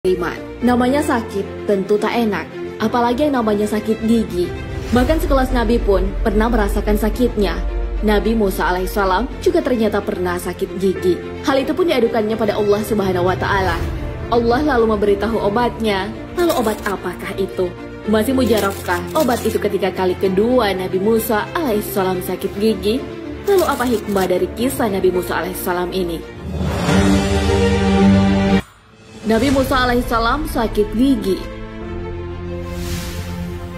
Iman. Namanya sakit tentu tak enak, apalagi yang namanya sakit gigi. Bahkan sekelas Nabi pun pernah merasakan sakitnya. Nabi Musa alaihissalam juga ternyata pernah sakit gigi. Hal itu pun diadukannya pada Allah Subhanahu wa Ta'ala. Allah lalu memberitahu obatnya. Lalu obat apakah itu? Masih mujarabkah obat itu ketika kali kedua Nabi Musa alaihissalam sakit gigi? Lalu apa hikmah dari kisah Nabi Musa alaihissalam ini? Nabi Musa alaihissalam sakit gigi.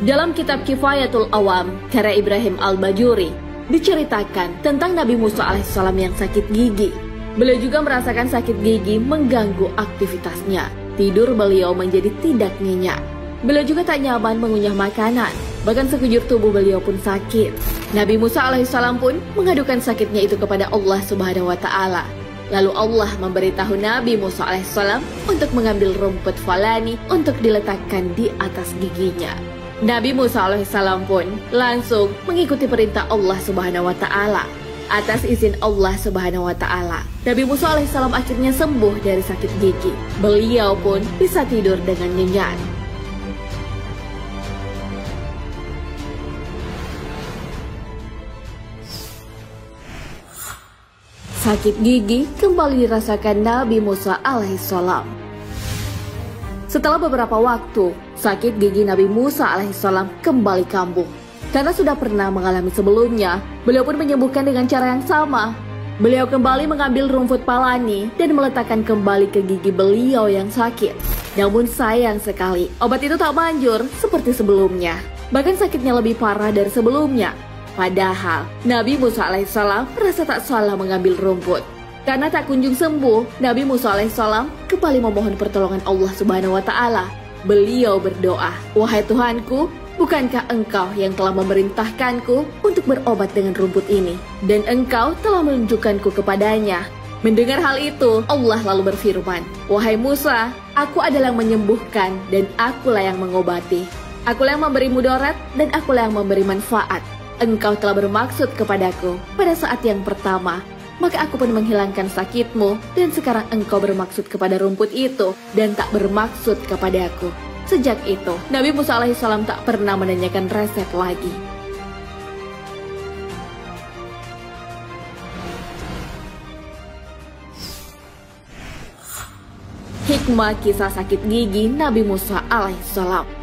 Dalam kitab Kifayatul Awam karya Ibrahim Al-Bajuri diceritakan tentang Nabi Musa alaihissalam yang sakit gigi. Beliau juga merasakan sakit gigi mengganggu aktivitasnya. Tidur beliau menjadi tidak nyenyak. Beliau juga tak nyaman mengunyah makanan. Bahkan sekujur tubuh beliau pun sakit. Nabi Musa alaihissalam pun mengadukan sakitnya itu kepada Allah Subhanahu wa Ta'ala. Lalu Allah memberitahu Nabi Musa alaihissalam untuk mengambil rumput falani untuk diletakkan di atas giginya. Nabi Musa alaihissalam pun langsung mengikuti perintah Allah Subhanahu wa Ta'ala. Atas izin Allah Subhanahu wa Ta'ala, Nabi Musa alaihissalam akhirnya sembuh dari sakit gigi. Beliau pun bisa tidur dengan nyenyak. Sakit gigi kembali dirasakan Nabi Musa alaihissalam. Setelah beberapa waktu, sakit gigi Nabi Musa alaihissalam kembali kambuh. Karena sudah pernah mengalami sebelumnya, beliau pun menyembuhkan dengan cara yang sama. Beliau kembali mengambil rumput palani dan meletakkan kembali ke gigi beliau yang sakit. Namun sayang sekali, obat itu tak manjur seperti sebelumnya. Bahkan sakitnya lebih parah dari sebelumnya. Padahal Nabi Musa alaihissalam merasa tak salah mengambil rumput. Karena tak kunjung sembuh, Nabi Musa alaihissalam kembali memohon pertolongan Allah Subhanahu wa Ta'ala. Beliau berdoa, "Wahai Tuhanku, bukankah Engkau yang telah memerintahkanku untuk berobat dengan rumput ini? Dan Engkau telah menunjukkanku kepadanya." Mendengar hal itu, Allah lalu berfirman, "Wahai Musa, aku adalah yang menyembuhkan dan akulah yang mengobati. Akulah yang memberi mudarat dan akulah yang memberi manfaat. Engkau telah bermaksud kepadaku pada saat yang pertama, maka aku pun menghilangkan sakitmu, dan sekarang engkau bermaksud kepada rumput itu dan tak bermaksud kepadaku." Sejak itu, Nabi Musa alaihissalam tak pernah menanyakan resep lagi. Hikmah kisah sakit gigi Nabi Musa alaihissalam.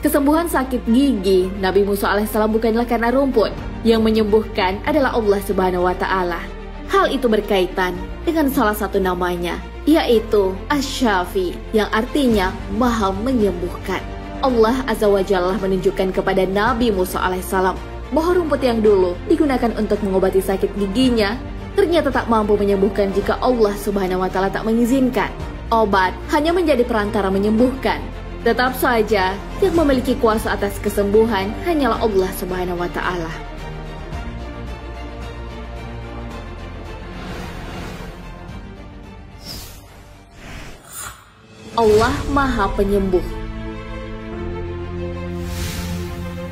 Kesembuhan sakit gigi Nabi Musa alaihissalam bukanlah karena rumput. Yang menyembuhkan adalah Allah Subhanahu wa Ta'ala. Hal itu berkaitan dengan salah satu namanya, yaitu Asy-Syafi, yang artinya Maha Menyembuhkan. Allah Azza wa Jalla menunjukkan kepada Nabi Musa alaihissalam bahwa rumput yang dulu digunakan untuk mengobati sakit giginya ternyata tak mampu menyembuhkan jika Allah Subhanahu wa Ta'ala tak mengizinkan. Obat hanya menjadi perantara menyembuhkan. Tetap saja, yang memiliki kuasa atas kesembuhan hanyalah Allah Subhanahu wa Ta'ala. Allah Maha Penyembuh.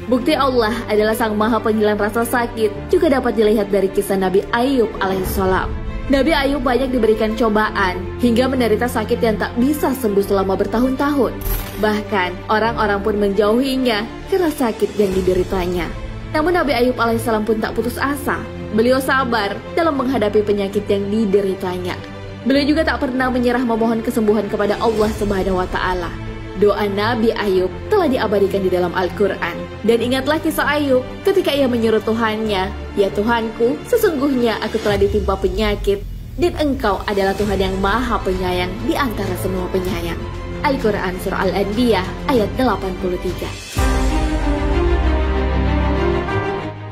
Bukti Allah adalah Sang Maha Penghilang rasa sakit juga dapat dilihat dari kisah Nabi Ayub alaihissalam. Nabi Ayub banyak diberikan cobaan hingga menderita sakit yang tak bisa sembuh selama bertahun-tahun. Bahkan orang-orang pun menjauhinya karena sakit yang dideritanya. Namun Nabi Ayub alaihissalam pun tak putus asa. Beliau sabar dalam menghadapi penyakit yang dideritanya. Beliau juga tak pernah menyerah memohon kesembuhan kepada Allah Subhanahu wa Ta'ala. Doa Nabi Ayub telah diabadikan di dalam Al-Quran. Dan ingatlah kisah Ayub ketika ia menyuruh Tuhannya, "Ya Tuhanku, sesungguhnya aku telah ditimpa penyakit, dan Engkau adalah Tuhan yang Maha Penyayang di antara semua penyayang." Al-Quran Surah Al-Anbiya ayat 83.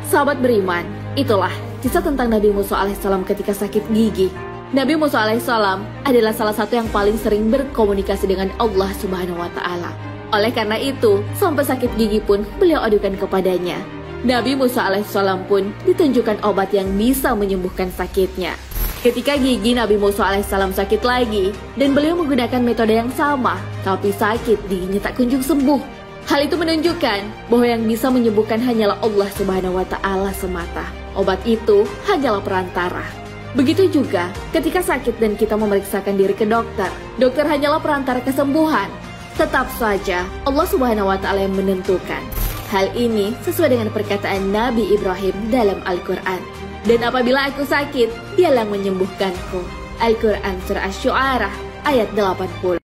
Sahabat beriman, itulah kisah tentang Nabi Musa alaihissalam ketika sakit gigi. Nabi Musa alaihissalam adalah salah satu yang paling sering berkomunikasi dengan Allah Subhanahu wa Ta'ala. Oleh karena itu, sampai sakit gigi pun beliau adukan kepadanya. Nabi Musa alaihissalam pun ditunjukkan obat yang bisa menyembuhkan sakitnya. Ketika gigi Nabi Musa alaihissalam sakit lagi, dan beliau menggunakan metode yang sama, tapi sakit giginya tak kunjung sembuh. Hal itu menunjukkan bahwa yang bisa menyembuhkan hanyalah Allah Subhanahu wa Ta'ala semata. Obat itu hanyalah perantara. Begitu juga ketika sakit dan kita memeriksakan diri ke dokter. Dokter hanyalah perantara kesembuhan. Tetap saja Allah Subhanahu wa Ta'ala yang menentukan. Hal ini sesuai dengan perkataan Nabi Ibrahim dalam Al-Quran. Dan apabila aku sakit, dialah menyembuhkanku. Al-Quran Surah Asy-Syu'arah ayat 80.